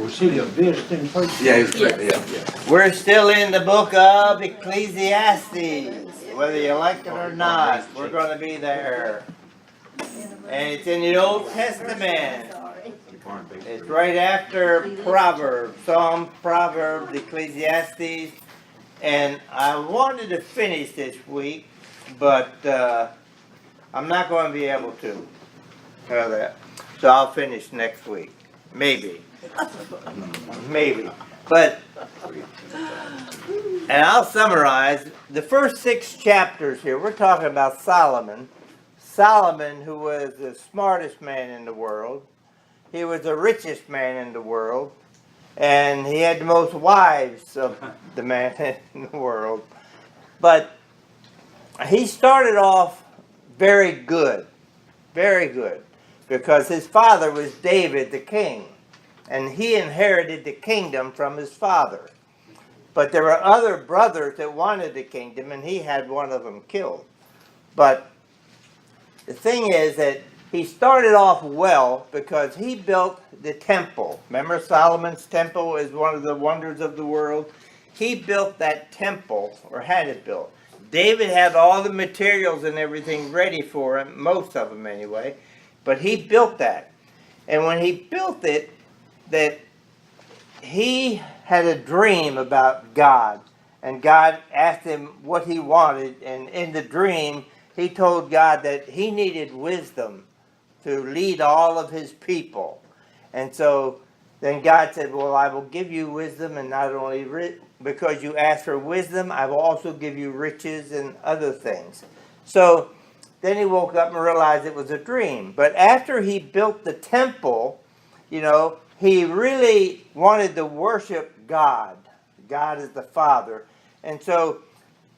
Was he a visiting person? Yeah, yeah. We're still in the book of Ecclesiastes, whether you like it or not. We're going to be there. And it's in the Old Testament. It's right after Proverbs, Psalm, Proverbs, Ecclesiastes. And I wanted to finish this week, but I'm not going to be able to. So I'll finish next week. Maybe. Maybe. But, and I'll summarize the first 6 chapters here. We're talking about Solomon. Solomon, who was the smartest man in the world. He was the richest man in the world. And he had the most wives of the man in the world. But he started off very good. Very good. Because his father was David the king. And he inherited the kingdom from his father. But there were other brothers that wanted the kingdom, and he had one of them killed. But the thing is that he started off well because he built the temple. Remember, Solomon's temple is one of the wonders of the world? He built that temple, or had it built. David had all the materials and everything ready for him, most of them anyway, but he built that. And when he built it, that he had a dream about God, and God asked him what he wanted, and in the dream he told God that he needed wisdom to lead all of his people. And so then God said, well, I will give you wisdom, and not only because you asked for wisdom, I will also give you riches and other things. So then he woke up and realized it was a dream. But after he built the temple, he really wanted to worship God. God is the Father. And so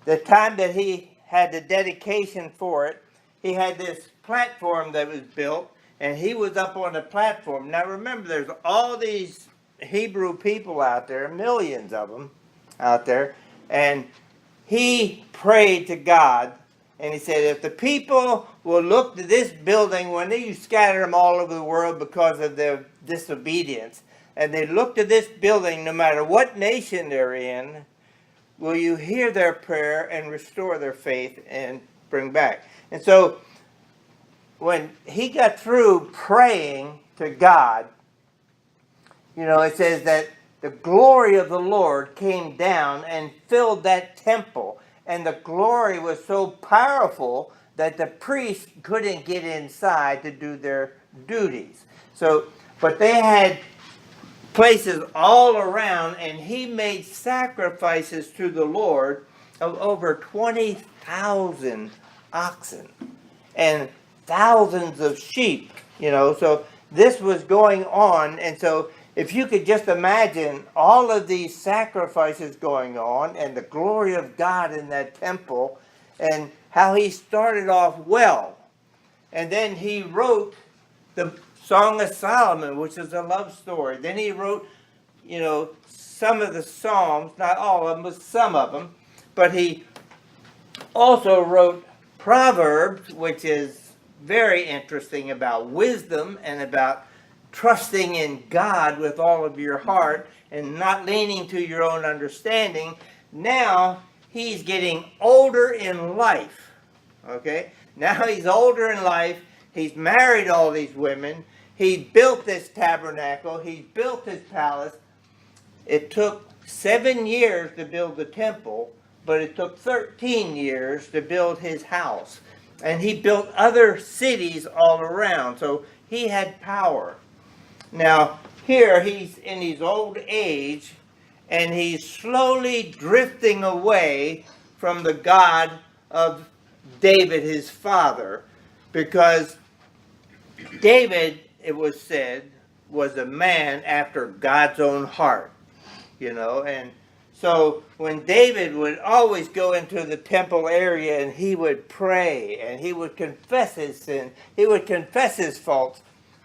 the time that he had the dedication for it, he had this platform that was built, and he was up on the platform. Now remember, there's all these Hebrew people out there, millions of them out there, and he prayed to God, and he said, if the people will look to this building, when you scatter them all over the world because of their disobedience, and they look to this building, no matter what nation they're in, will you hear their prayer and restore their faith and bring back? And so when he got through praying to God, it says that the glory of the Lord came down and filled that temple. And the glory was so powerful that the priests couldn't get inside to do their duties. But they had places all around, and he made sacrifices to the Lord of over 20,000 oxen and thousands of sheep, so this was going on. And so if you could just imagine all of these sacrifices going on and the glory of God in that temple, and how he started off well. And then he wrote the Song of Solomon, which is a love story. Then he wrote, some of the Psalms, not all of them, but some of them. But he also wrote Proverbs, which is very interesting, about wisdom and about trusting in God with all of your heart and not leaning to your own understanding. Now he's getting older in life. Okay? Now he's older in life. He's married all these women. He built this tabernacle. He built his palace. It took 7 years to build the temple, but it took 13 years to build his house. And he built other cities all around. So he had power. Now, here he's in his old age, and he's slowly drifting away from the God of David, his father, because David, it was said, was a man after God's own heart, and so when David would always go into the temple area and he would pray and he would confess his sin, he would confess his faults.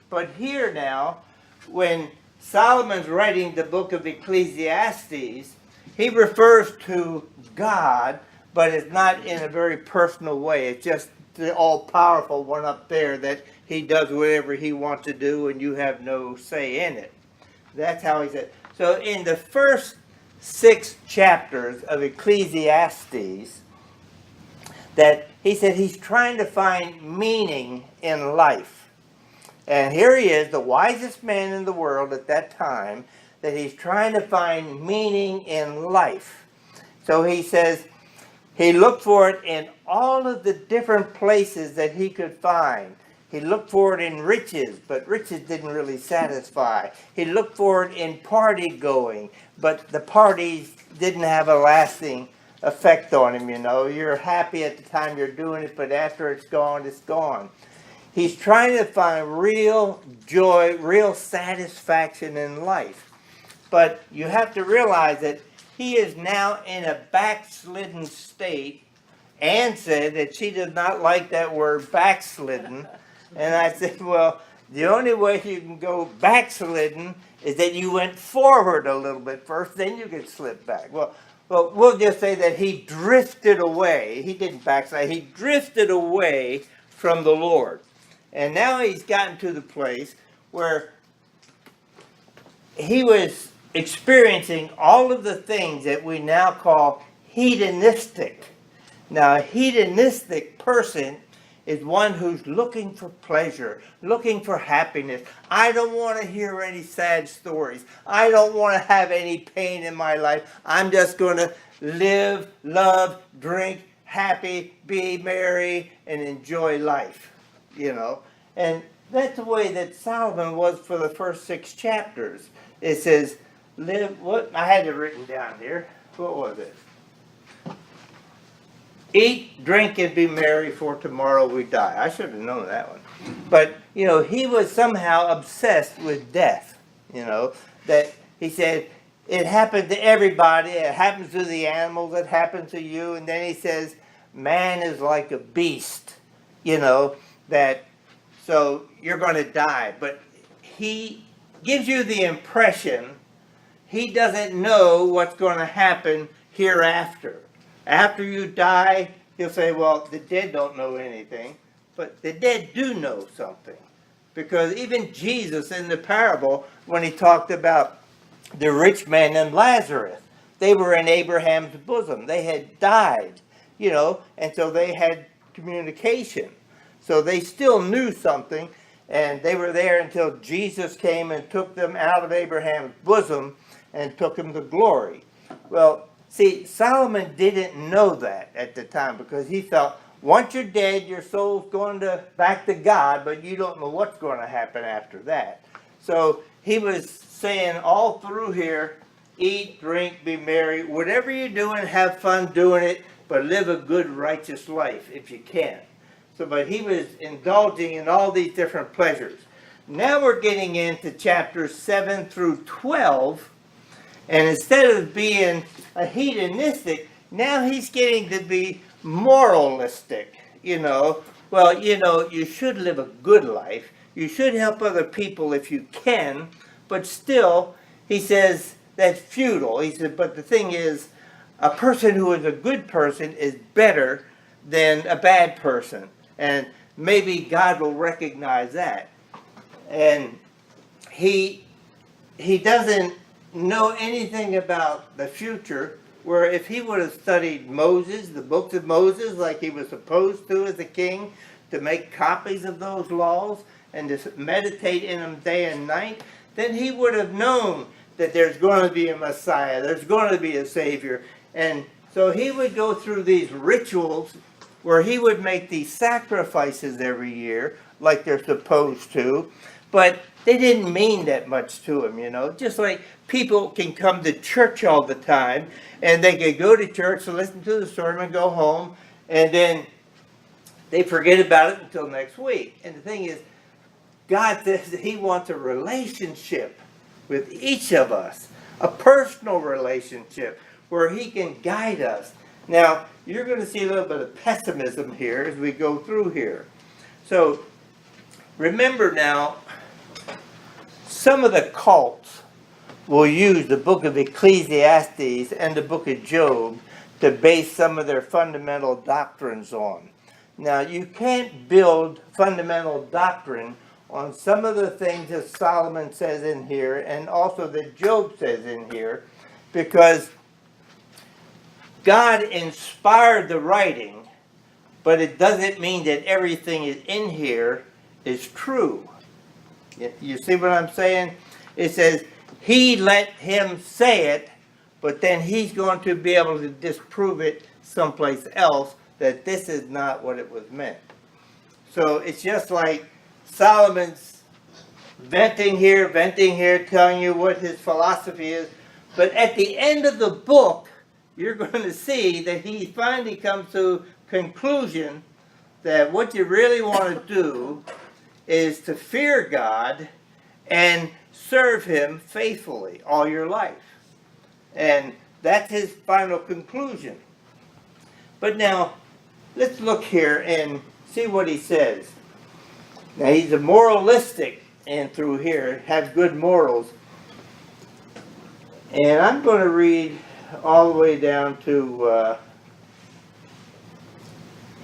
But here now, when Solomon's writing the book of Ecclesiastes, he refers to God, but it's not in a very personal way. It's just the all-powerful one up there that he does whatever he wants to do and you have no say in it. That's how he said. So in the first 6 chapters of Ecclesiastes, that he said he's trying to find meaning in life. And here he is, the wisest man in the world at that time, that he's trying to find meaning in life. So he says he looked for it in all of the different places that he could find. He looked for it in riches, but riches didn't really satisfy. He looked for it in party going, but the parties didn't have a lasting effect on him, you know. You're happy at the time you're doing it, but after it's gone, it's gone. He's trying to find real joy, real satisfaction in life. But you have to realize that he is now in a backslidden state. Anne said that she does not like that word backslidden. And I said, well, the only way you can go backslidden is that you went forward a little bit first, then you can slip back. Well, we'll just say that he drifted away. He didn't backslide. He drifted away from the Lord. And now he's gotten to the place where he was experiencing all of the things that we now call hedonistic. Now, a hedonistic person is one who's looking for pleasure, looking for happiness. I don't want to hear any sad stories. I don't want to have any pain in my life. I'm just going to live, love, drink, happy, be merry, and enjoy life, you know. And that's the way that Solomon was for the first 6 chapters. It says, live, what? I had it written down here. What was it? Eat, drink, and be merry, for tomorrow we die. I should have known that one. But, you know, he was somehow obsessed with death, you know, that he said, it happened to everybody. It happens to the animals. It happens to you. And then he says, man is like a beast, you know, that, so you're going to die. But he gives you the impression he doesn't know what's going to happen hereafter. After you die, he'll say, well, the dead don't know anything, but the dead do know something. Because even Jesus in the parable, when he talked about the rich man and Lazarus, they were in Abraham's bosom. They had died, you know, and so they had communication. So they still knew something, and they were there until Jesus came and took them out of Abraham's bosom and took them to glory. Well, see, Solomon didn't know that at the time because he thought, once you're dead, your soul's going back to God, but you don't know what's going to happen after that. So he was saying all through here, eat, drink, be merry, whatever you're doing, have fun doing it, but live a good, righteous life if you can. So, but he was indulging in all these different pleasures. Now we're getting into chapters 7 through 12, and instead of being a hedonistic, now he's getting to be moralistic, you know. Well, you know, you should live a good life. You should help other people if you can, but still, he says, that's futile. He said, but the thing is, a person who is a good person is better than a bad person. And maybe God will recognize that. And he doesn't know anything about the future, where if he would have studied Moses, the books of Moses, like he was supposed to as a king, to make copies of those laws and to meditate in them day and night, then he would have known that there's going to be a Messiah, there's going to be a Savior. And so he would go through these rituals where he would make these sacrifices every year, like they're supposed to, but they didn't mean that much to him, you know. Just like people can come to church all the time, and they can go to church and listen to the sermon, go home, and then they forget about it until next week. And the thing is, God says that he wants a relationship with each of us, a personal relationship where he can guide us. Now, you're going to see a little bit of pessimism here as we go through here. So, remember now, some of the cults will use the book of Ecclesiastes and the book of Job to base some of their fundamental doctrines on. Now, you can't build fundamental doctrine on some of the things that Solomon says in here and also that Job says in here, because God inspired the writing, but it doesn't mean that everything is in here is true. You see what I'm saying? It says, he let him say it, but then he's going to be able to disprove it someplace else that this is not what it was meant. So it's just like Solomon's venting here, telling you what his philosophy is. But at the end of the book, you're going to see that he finally comes to conclusion that what you really want to do is to fear God and serve him faithfully all your life. And that's his final conclusion. But now, let's look here and see what he says. Now, he's a moralistic, and through here, have good morals. And I'm going to read all the way down to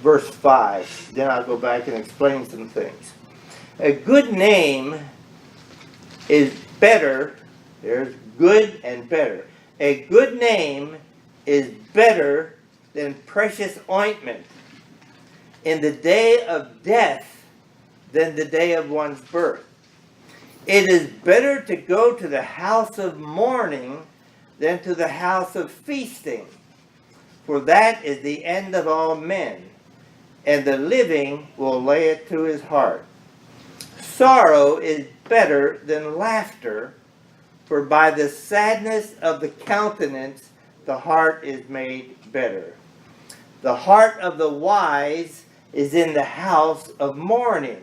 verse 5. Then I'll go back and explain some things. A good name is better. There's good and better. A good name is better than precious ointment in the day of death than the day of one's birth. It is better to go to the house of mourning than to the house of feasting, for that is the end of all men, and the living will lay it to his heart. Sorrow is better than laughter, for by the sadness of the countenance the heart is made better. The heart of the wise is in the house of mourning,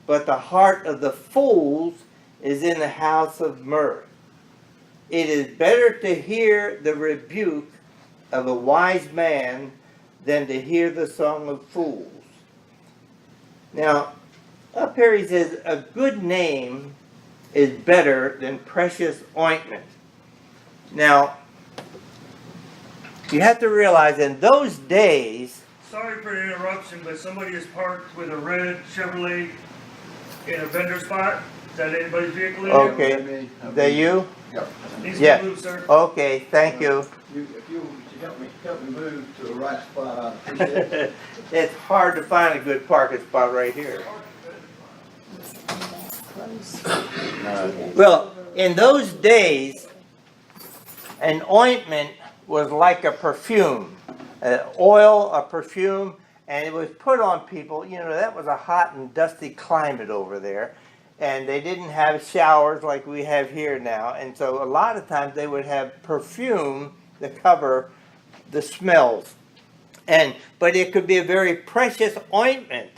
but the heart of the fools is in the house of mirth. It is better to hear the rebuke of a wise man than to hear the song of fools. Now, up here he says, a good name is better than precious ointment. Now, you have to realize in those days... Sorry for the interruption, but somebody is parked with a red Chevrolet in a vendor spot. Is that anybody's vehicle in here? Okay, that you? Yep. Needs Yeah. to move, sir. Okay, thank you. If you help me move to the right spot, I'd appreciate it. It's hard to find a good parking spot right here. Well, in those days, an ointment was like a perfume, an oil, a perfume, and it was put on people. You know, that was a hot and dusty climate over there, and they didn't have showers like we have here now, and so a lot of times they would have perfume to cover the smells. But it could be a very precious ointment,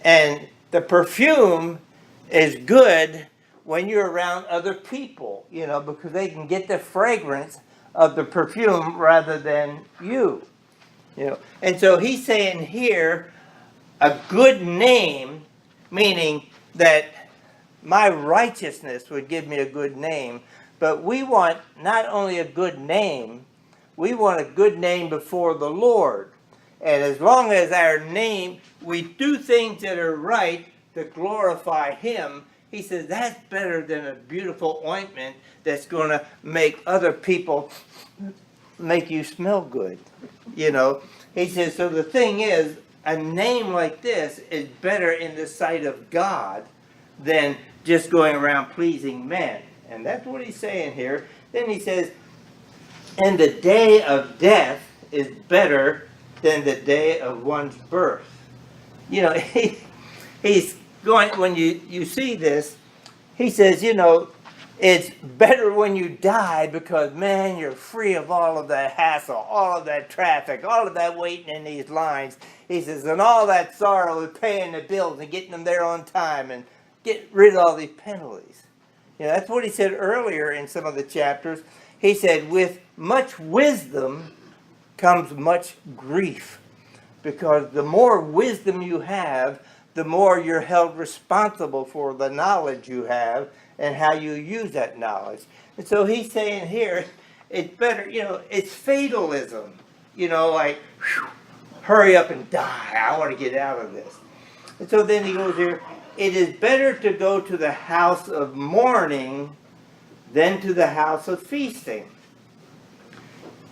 and the perfume is good when you're around other people, you know, because they can get the fragrance of the perfume rather than you, you know. And so he's saying here, a good name, meaning that my righteousness would give me a good name, but we want not only a good name, we want a good name before the Lord. And as long as our name, we do things that are right to glorify him, he says that's better than a beautiful ointment that's going to make other people make you smell good. You know, he says, so the thing is, a name like this is better in the sight of God than just going around pleasing men. And that's what he's saying here. Then he says, and the day of death is better than the day of one's birth. You know, he's going, when you see this, he says, you know, it's better when you die because, man, you're free of all of that hassle, all of that traffic, all of that waiting in these lines. He says, and all that sorrow of paying the bills and getting them there on time and get rid of all these penalties. You know, that's what he said earlier in some of the chapters. He said, with much wisdom comes much grief, because the more wisdom you have, the more you're held responsible for the knowledge you have and how you use that knowledge. And so he's saying here, it's better, you know, it's fatalism. You know, like, whew, hurry up and die. I want to get out of this. And so then he goes here, it is better to go to the house of mourning than to the house of feasting.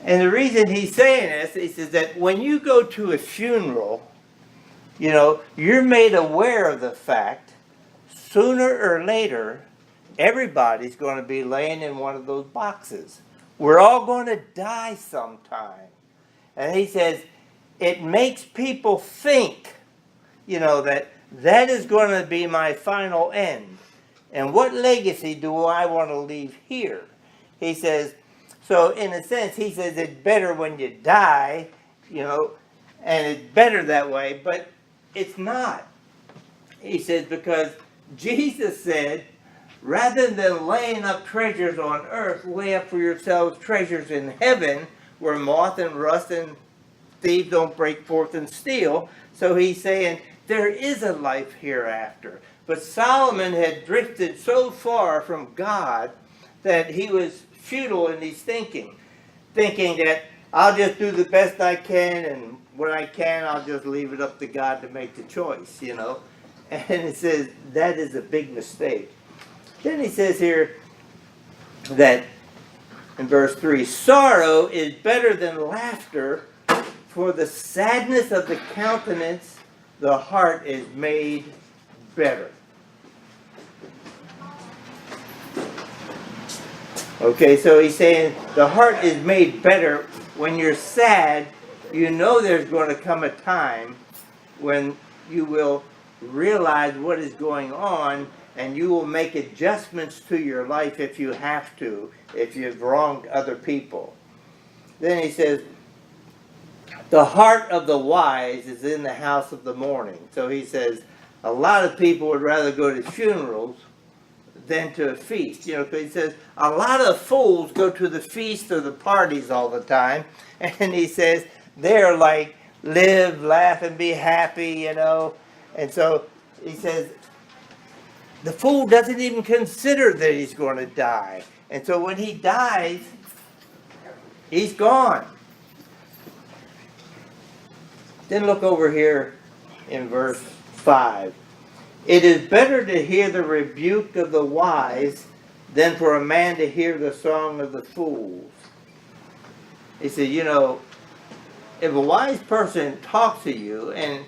And the reason he's saying this, he says that when you go to a funeral, you're made aware of the fact, sooner or later, everybody's going to be laying in one of those boxes. We're all going to die sometime. And he says, it makes people think, that is going to be my final end. And what legacy do I want to leave here? He says, so in a sense, he says it's better when you die, and it's better that way, but it's not. He says, because Jesus said, rather than laying up treasures on earth, lay up for yourselves treasures in heaven, where moth and rust and thieves don't break forth and steal. So he's saying, there is a life hereafter. But Solomon had drifted so far from God that he was futile in his thinking that I'll just do the best I can, and when I can, I'll just leave it up to God to make the choice, And it says that is a big mistake. Then he says here that in verse 3, sorrow is better than laughter, for the sadness of the countenance, the heart is made better. Okay, so he's saying the heart is made better when you're sad. There's going to come a time when you will realize what is going on, and you will make adjustments to your life if you have to, if you've wronged other people. Then he says, the heart of the wise is in the house of the mourning. So he says, a lot of people would rather go to funerals than to a feast. Because he says, a lot of fools go to the feast or the parties all the time. And he says, they're like, live, laugh, and be happy, And so he says, the fool doesn't even consider that he's going to die. And so when he dies, he's gone. Then look over here in verse 5. It is better to hear the rebuke of the wise than for a man to hear the song of the fools. He said, if a wise person talks to you and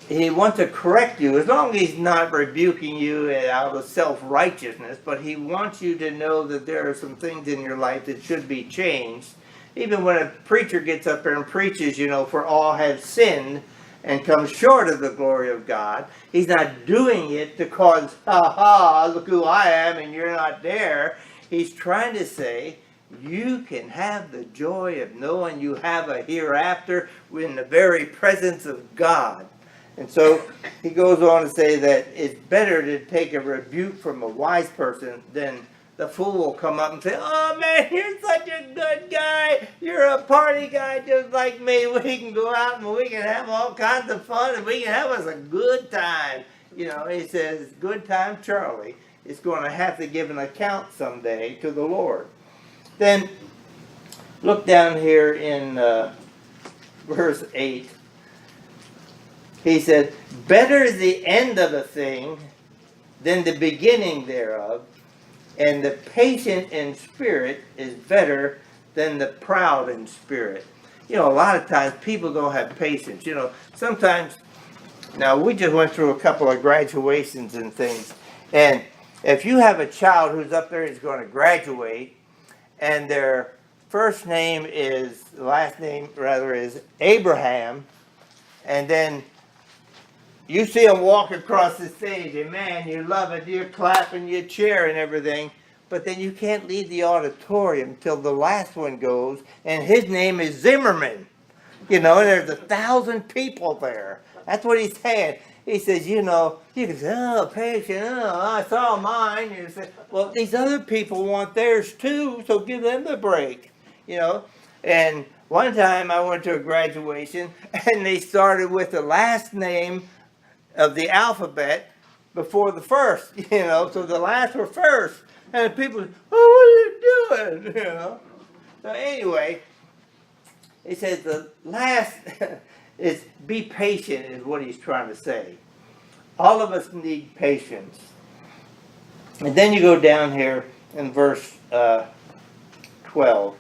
he wants to correct you, as long as he's not rebuking you out of self-righteousness, but he wants you to know that there are some things in your life that should be changed. Even when a preacher gets up there and preaches, for all have sinned and come short of the glory of God, he's not doing it to cause, look who I am and you're not there. He's trying to say, you can have the joy of knowing you have a hereafter in the very presence of God. And so he goes on to say that it's better to take a rebuke from a wise person than the fool will come up and say, oh man, you're such a good guy. You're a party guy just like me. We can go out and we can have all kinds of fun and we can have us a good time. He says, good time Charlie is going to have to give an account someday to the Lord. Then look down here in verse 8. He said, better is the end of a thing than the beginning thereof, and the patient in spirit is better than the proud in spirit. A lot of times people don't have patience. Sometimes, now we just went through a couple of graduations and things, and if you have a child who's up there who's going to graduate, and their last name is Abraham, and then you see them walk across the stage, and man, you love it, you're clapping, you cheer and everything, but then you can't leave the auditorium till the last one goes, and his name is Zimmerman. There's 1,000 people there. That's what he's saying. He says, you can say, oh, patient, I saw mine. You say, well, these other people want theirs too, so give them the break. And one time I went to a graduation, and they started with the last name of the alphabet before the first, so the last were first. And people, oh, what are you doing, So anyway, he says the last, It's be patient is what he's trying to say. All of us need patience. And then you go down here in verse 12.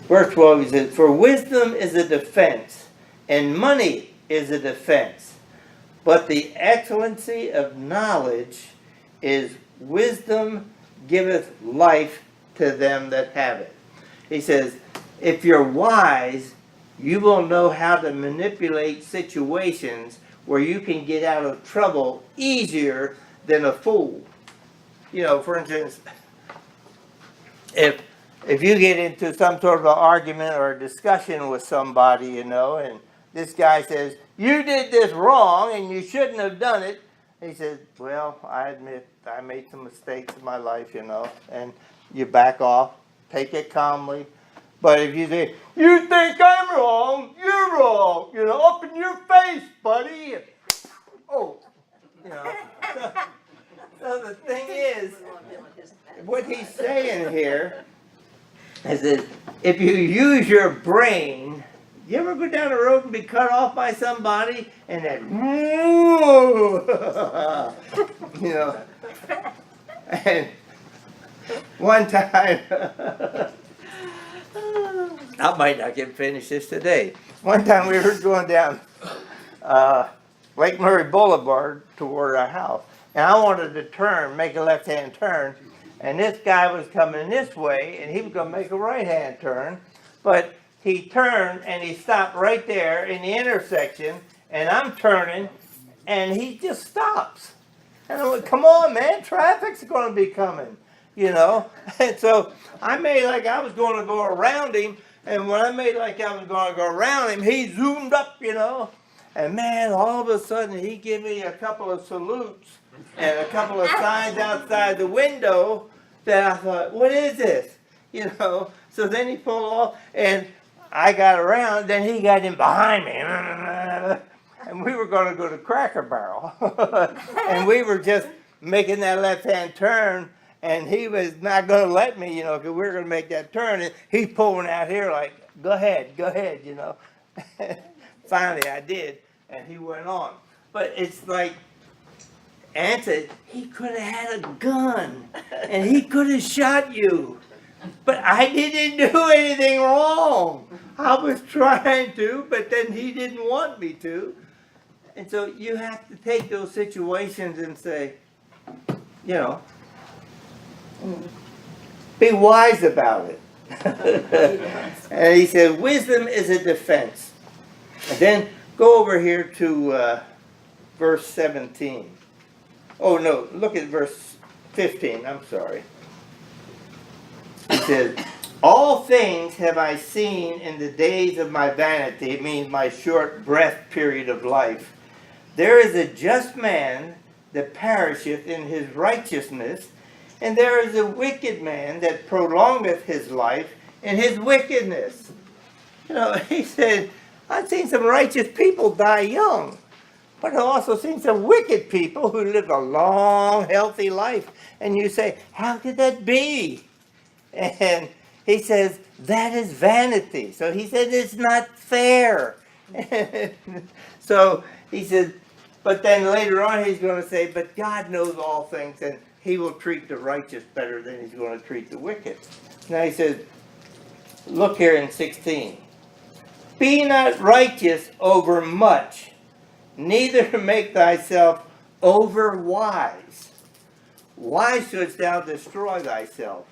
Verse 12 he says, for wisdom is a defense, and money is a defense. But the excellency of knowledge is wisdom giveth life to them that have it. He says, if you're wise, you will know how to manipulate situations where you can get out of trouble easier than a fool. You know, for instance, if you get into some sort of an argument or a discussion with somebody, you know, and this guy says, you did this wrong and you shouldn't have done it. He says, well, I admit I made some mistakes in my life, you know, and you back off, take it calmly. But if you say, you think I'm wrong, you're wrong, you know, up in your face, buddy. Oh, you know. So the thing is, what he's saying here is that if you use your brain, you ever go down the road and be cut off by somebody and then, you know, and one time, I might not get finished this today. One time we were going down Lake Murray Boulevard toward our house, and I wanted to turn, make a left-hand turn, and this guy was coming this way, and he was going to make a right-hand turn, but he turned and he stopped right there in the intersection, and I'm turning, and he just stops. And I went, come on, man, traffic's going to be coming, you know. And so I made like I was going to go around him, and when I made like I was going to go around him, he zoomed up, you know. And man, all of a sudden he gave me a couple of salutes and a couple of signs outside the window that I thought, what is this? You know. So then he pulled off, and I got around, then he got in behind me. And we were going to go to Cracker Barrel. And we were just making that left-hand turn, and he was not going to let me, you know, because we were going to make that turn. And he's pulling out here like, go ahead, you know. Finally, I did, and he went on. But it's like, Ann said, he could have had a gun, and he could have shot you. But I didn't do anything wrong. I was trying to, but then he didn't want me to. And so you have to take those situations and say, you know, be wise about it. And he said, wisdom is a defense. And then go over here to verse 17. Oh, no, look at verse 15. I'm sorry. He says, all things have I seen in the days of my vanity. It means my short breath period of life. There is a just man that perisheth in his righteousness, and there is a wicked man that prolongeth his life in his wickedness. You know, he said, I've seen some righteous people die young, but I've also seen some wicked people who live a long, healthy life. And you say, how could that be? And he says, that is vanity. So he said, it's not fair. So he said, but then later on he's going to say, but God knows all things, and he will treat the righteous better than he's going to treat the wicked. Now he says, look here in 16. Be not righteous over much, neither make thyself over wise. Why shouldst thou destroy thyself?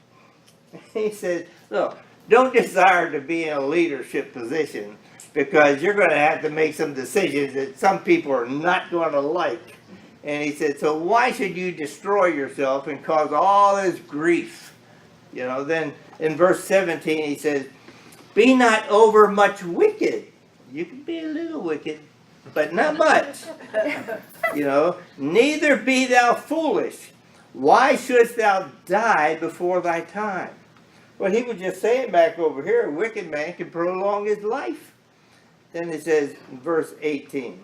He says, look, don't desire to be in a leadership position, because you're going to have to make some decisions that some people are not going to like. And he said, so why should you destroy yourself and cause all this grief? You know, then in verse 17 he says, be not over much wicked. You can be a little wicked, but not much. You know, neither be thou foolish. Why shouldst thou die before thy time? Well, he was just saying back over here, a wicked man can prolong his life. Then it says in verse 18,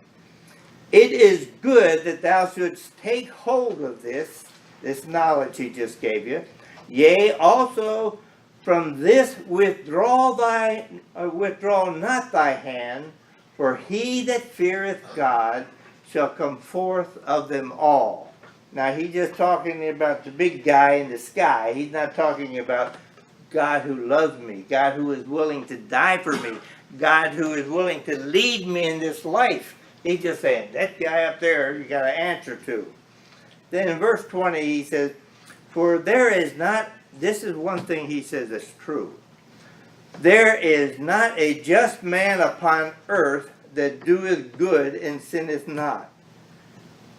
it is good that thou shouldst take hold of this knowledge he just gave you. Yea, also from this withdraw not thy hand, For he that feareth God shall come forth of them all. Now he's just talking about the big guy in the sky. He's not talking about God who loves me, God who is willing to die for me, God who is willing to lead me in this life. He's just saying, that guy up there you got to answer to. Then in verse 20 he says, for there is not, this is one thing he says that's true. There is not a just man upon earth that doeth good and sinneth not.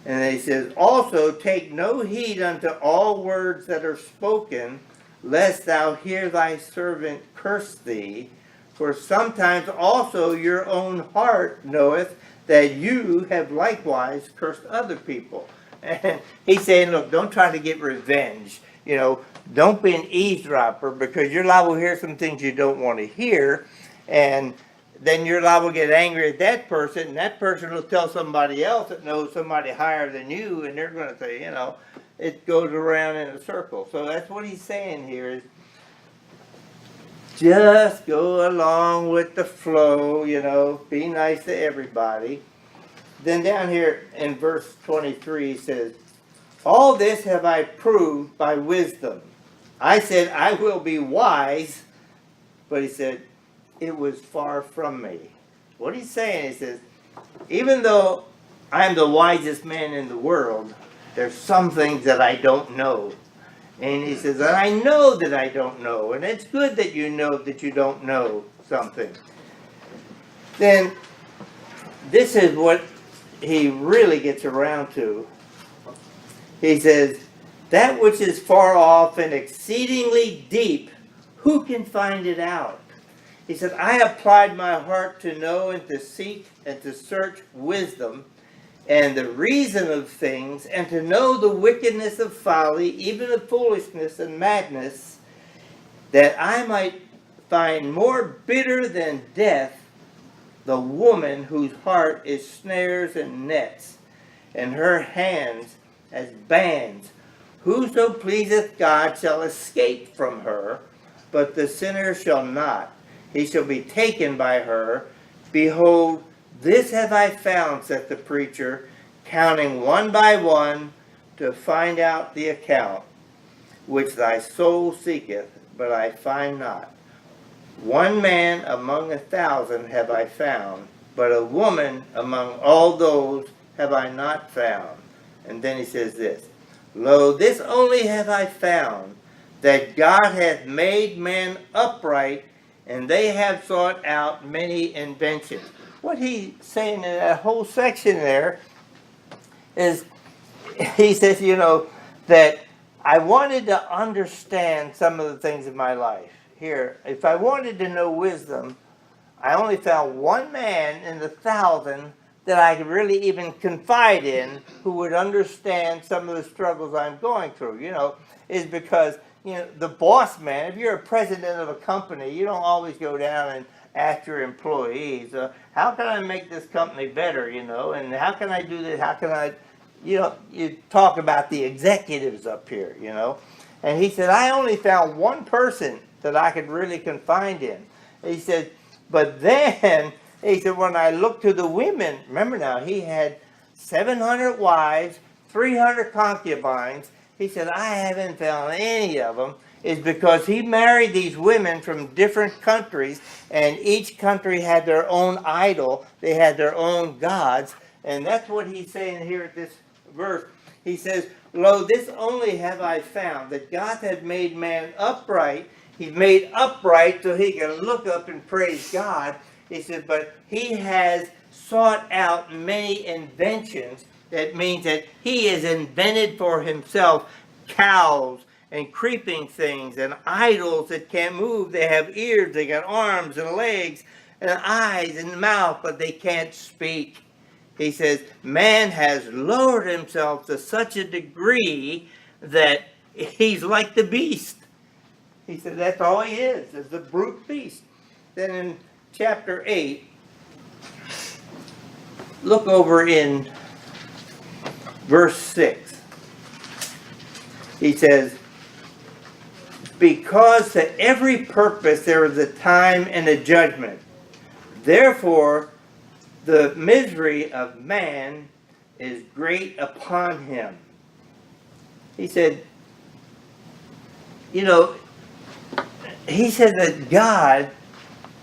And then he says, also take no heed unto all words that are spoken, lest thou hear thy servant curse thee. For sometimes also your own heart knoweth that you have likewise cursed other people. And he's saying, look, don't try to get revenge. You know, don't be an eavesdropper, because you're liable to hear some things you don't want to hear. And then you're liable to get angry at that person, and that person will tell somebody else that knows somebody higher than you, and they're going to say, you know, it goes around in a circle. So that's what he's saying here is, just go along with the flow, you know, be nice to everybody. Then down here in verse 23 he says, all this have I proved by wisdom. I said, I will be wise, but he said, it was far from me. What he's saying, he says, even though I'm the wisest man in the world, there's some things that I don't know. And he says, and I know that I don't know. And it's good that you know that you don't know something. Then, this is what he really gets around to. He says, that which is far off and exceedingly deep, who can find it out? He said, I applied my heart to know and to seek and to search wisdom and the reason of things, and to know the wickedness of folly, even of foolishness and madness, that I might find more bitter than death the woman whose heart is snares and nets, and her hands as bands. Whoso pleaseth God shall escape from her, but the sinner shall not. He shall be taken by her. Behold, this have I found, saith the preacher, counting one by one to find out the account, which thy soul seeketh, but I find not. One man among 1,000 have I found, but a woman among all those have I not found. And then he says this, lo, this only have I found, that God hath made man upright, and they have sought out many inventions. What he's saying in that whole section there is, he says, you know, that I wanted to understand some of the things in my life. Here, if I wanted to know wisdom, I only found one man in 1,000 that I could really even confide in who would understand some of the struggles I'm going through, you know, is because, you know, the boss man, if you're a president of a company, you don't always go down and ask your employees, how can I make this company better, you know, and how can I do this, how can I, you know, you talk about the executives up here, you know. And he said, I only found one person that I could really confide in. He said, but then, he said, when I looked to the women, remember now, he had 700 wives, 300 concubines. He said, I haven't found any of them. Is because he married these women from different countries, and each country had their own idol. They had their own gods. And that's what he's saying here at this verse. He says, lo, this only have I found, that God had made man upright. He's made upright so he can look up and praise God. He said, but he has sought out many inventions. That means that he has invented for himself cows and creeping things and idols that can't move. They have ears, they got arms and legs and eyes and mouth, but they can't speak. He says, man has lowered himself to such a degree that he's like the beast. He said that's all he is the brute beast. Then in chapter 8, look over in verse 6. He says, because to every purpose there is a time and a judgment. Therefore, the misery of man is great upon him. He said, you know, he said that God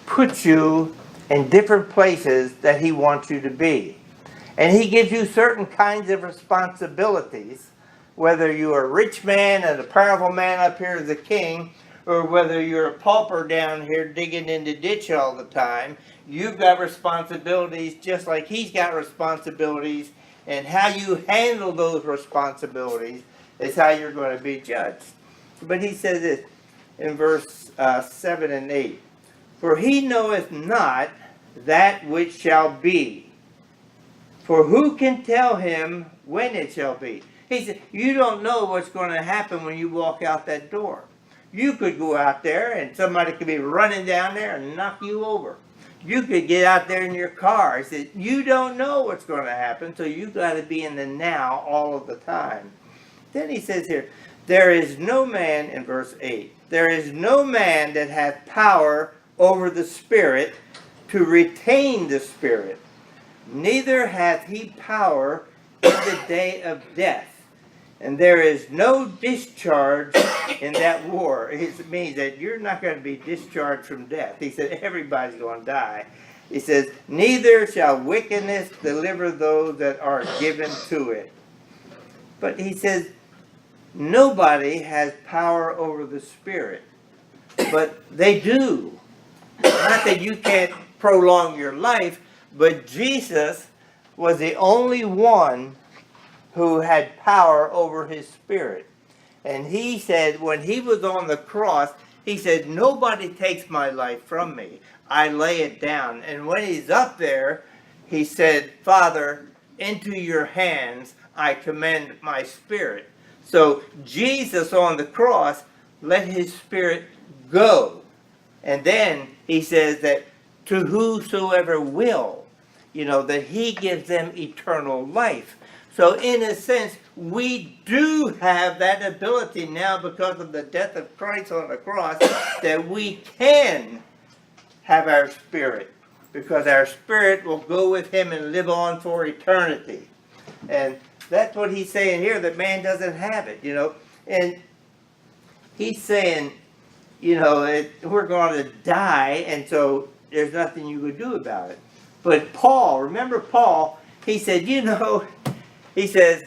puts you in different places that he wants you to be. And he gives you certain kinds of responsibilities, whether you're a rich man and a powerful man up here as a king, or whether you're a pauper down here digging in the ditch all the time. You've got responsibilities just like he's got responsibilities, and how you handle those responsibilities is how you're going to be judged. But he says this in verse 7 and 8. For he knoweth not that which shall be. For who can tell him when it shall be? He said, you don't know what's going to happen when you walk out that door. You could go out there and somebody could be running down there and knock you over. You could get out there in your car. He said, you don't know what's going to happen, so you've got to be in the now all of the time. Then he says here, there is no man, in verse 8, there is no man that hath power over the Spirit to retain the Spirit, neither hath he power in the day of death. And there is no discharge in that war. It means that you're not going to be discharged from death. He said everybody's going to die. He says, neither shall wickedness deliver those that are given to it. But he says, nobody has power over the Spirit. But they do. Not that you can't prolong your life, but Jesus was the only one who had power over his spirit. And he said, when he was on the cross, he said, nobody takes my life from me. I lay it down. And when he's up there, he said, Father, into your hands I commend my spirit. So Jesus on the cross let his spirit go. And then he says that to whosoever will, that he gives them eternal life. So in a sense, we do have that ability now because of the death of Christ on the cross, that we can have our spirit, because our spirit will go with him and live on for eternity. And that's what he's saying here, that man doesn't have it, And he's saying, we're going to die, and so there's nothing you could do about it. But Paul, remember Paul, he said, he says,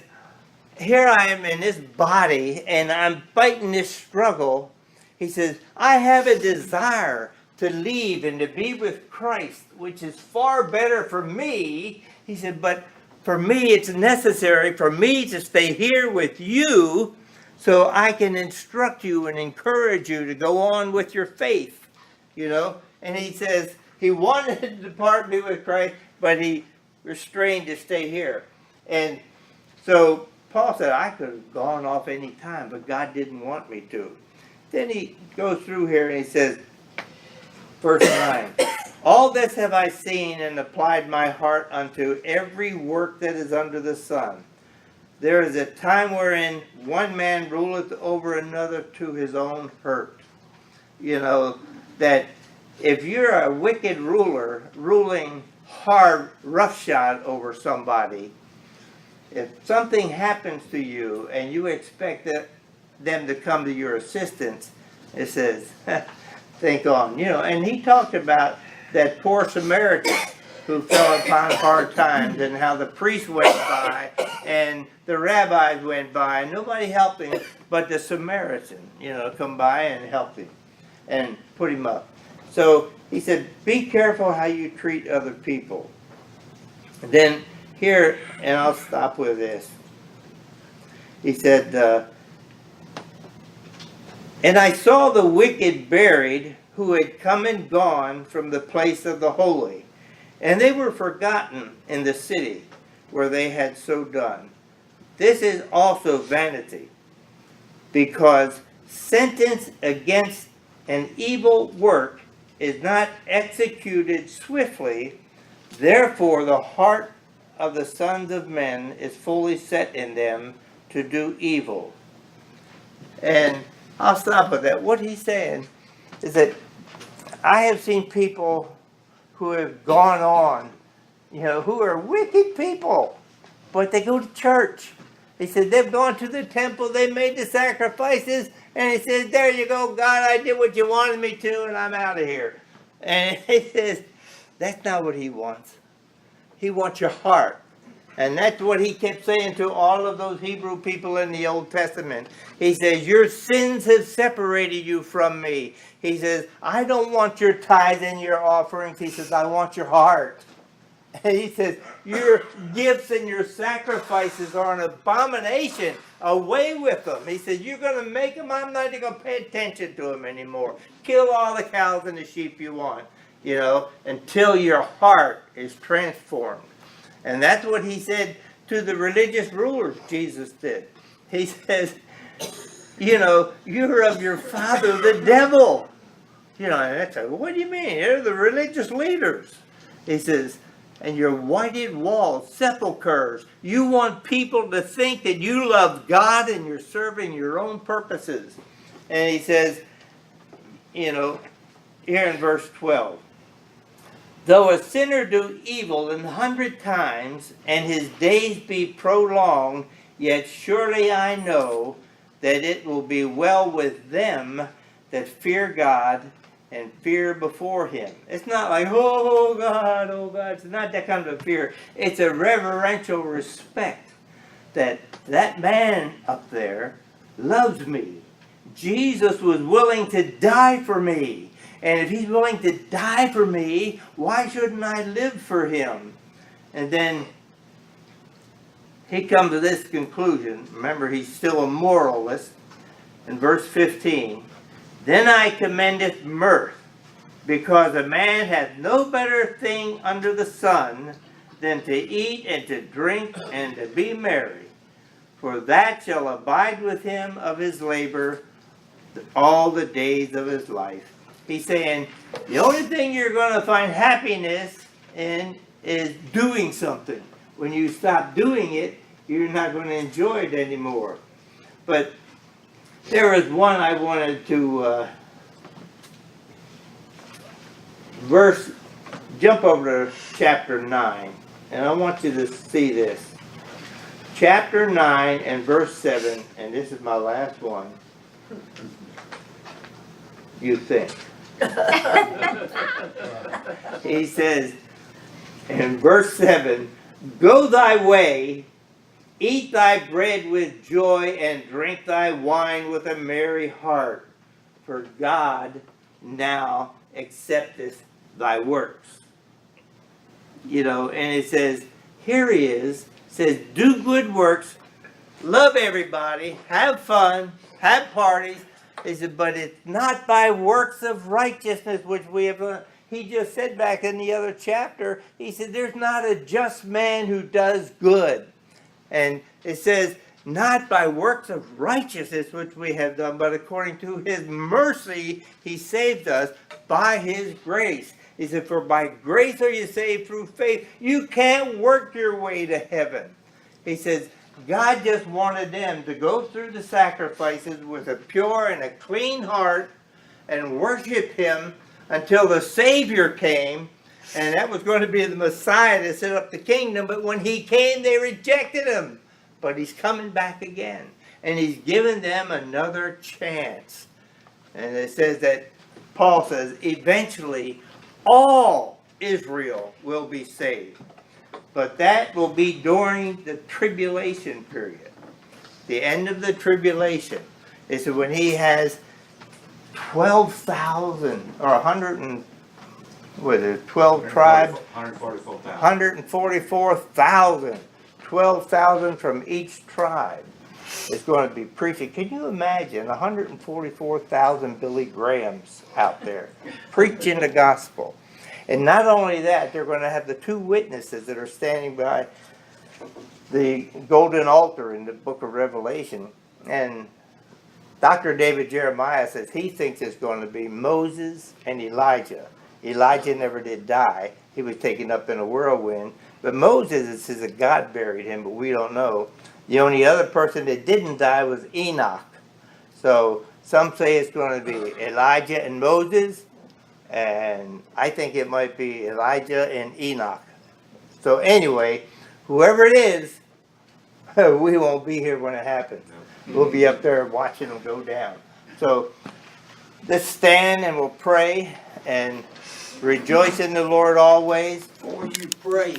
here I am in this body, and I'm fighting this struggle. He says, I have a desire to leave and to be with Christ, which is far better for me. He said, but for me, it's necessary for me to stay here with you so I can instruct you and encourage you to go on with your faith, And he says he wanted to depart and be with Christ, but he restrained to stay here. And so Paul said, I could have gone off any time, but God didn't want me to. Then he goes through here and he says, verse 9, all this have I seen and applied my heart unto every work that is under the sun. There is a time wherein one man ruleth over another to his own hurt. That if you're a wicked ruler, ruling hard, roughshod over somebody, if something happens to you and you expect them to come to your assistance, it says, think on. And he talked about that poor Samaritan who fell upon hard times, and how the priest went by and the rabbis went by and nobody helped him, but the Samaritan, come by and helped him and put him up. So he said, be careful how you treat other people. And then here, and I'll stop with this. He said, and I saw the wicked buried, who had come and gone from the place of the holy, and they were forgotten in the city where they had so done. This is also vanity, because sentence against an evil work is not executed swiftly. Therefore the heart of the sons of men is fully set in them to do evil. And I'll stop with that. What he's saying is that I have seen people who have gone on who are wicked people, but they go to church. He said, they've gone to the temple, they made the sacrifices, and he says, there you go, God, I did what you wanted me to, and I'm out of here. And he says, that's not what he wants. He wants your heart. And that's what he kept saying to all of those Hebrew people in the Old Testament. He says, your sins have separated you from me. He says, I don't want your tithes and your offerings. He says, I want your heart. And he says, your gifts and your sacrifices are an abomination. Away with them. He says, you're going to make them. I'm not even going to pay attention to them anymore. Kill all the cows and the sheep you want, until your heart is transformed. And that's what he said to the religious rulers, Jesus did. He says, you're of your father, the devil. And that's like, what do you mean? They're the religious leaders. He says, and your whited walls, sepulchres. You want people to think that you love God and you're serving your own purposes. And he says, here in verse 12, though a sinner do evil 100 times, and his days be prolonged, yet surely I know that it will be well with them that fear God and fear before him. It's not like, oh God, oh God. It's not that kind of fear. It's a reverential respect that man up there loves me. Jesus was willing to die for me. And if he's willing to die for me, why shouldn't I live for him? And then he comes to this conclusion. Remember, he's still a moralist. In verse 15, then I commendeth mirth, because a man hath no better thing under the sun than to eat and to drink and to be merry. For that shall abide with him of his labor all the days of his life. He's saying, the only thing you're going to find happiness in is doing something. When you stop doing it, you're not going to enjoy it anymore. But there was one I wanted to jump over to chapter 9. And I want you to see this. Chapter 9 and verse 7, and this is my last one. You think. He says in verse 7, go thy way, eat thy bread with joy, and drink thy wine with a merry heart, for God now accepteth thy works. And it says, here he is, says, do good works, love everybody, have fun, have parties. He said, but it's not by works of righteousness which we have done. He just said back in the other chapter, he said, there's not a just man who does good. And it says, not by works of righteousness which we have done, but according to his mercy he saved us by his grace. He said, for by grace are you saved through faith. You can't work your way to heaven. He says, God just wanted them to go through the sacrifices with a pure and a clean heart and worship him until the Savior came, and that was going to be the Messiah to set up the kingdom. But when he came, they rejected him. But he's coming back again, and he's given them another chance. And it says that, Paul says, eventually all Israel will be saved. But that will be during the tribulation period. The end of the tribulation is when he has 12,000 or 12 tribes? 144,000. 12,000 from each tribe is going to be preaching. Can you imagine 144,000 Billy Grahams out there preaching the gospel? And not only that, they're going to have the two witnesses that are standing by the golden altar in the book of Revelation. And Dr. David Jeremiah says he thinks it's going to be Moses and Elijah. Elijah never did die. He was taken up in a whirlwind. But Moses, it says that God buried him, but we don't know. The only other person that didn't die was Enoch. So some say it's going to be Elijah and Moses. And I think it might be Elijah and Enoch. So anyway, whoever it is, we won't be here when it happens. We'll be up there watching them go down. So let's stand and we'll pray and rejoice in the Lord always. Before you pray,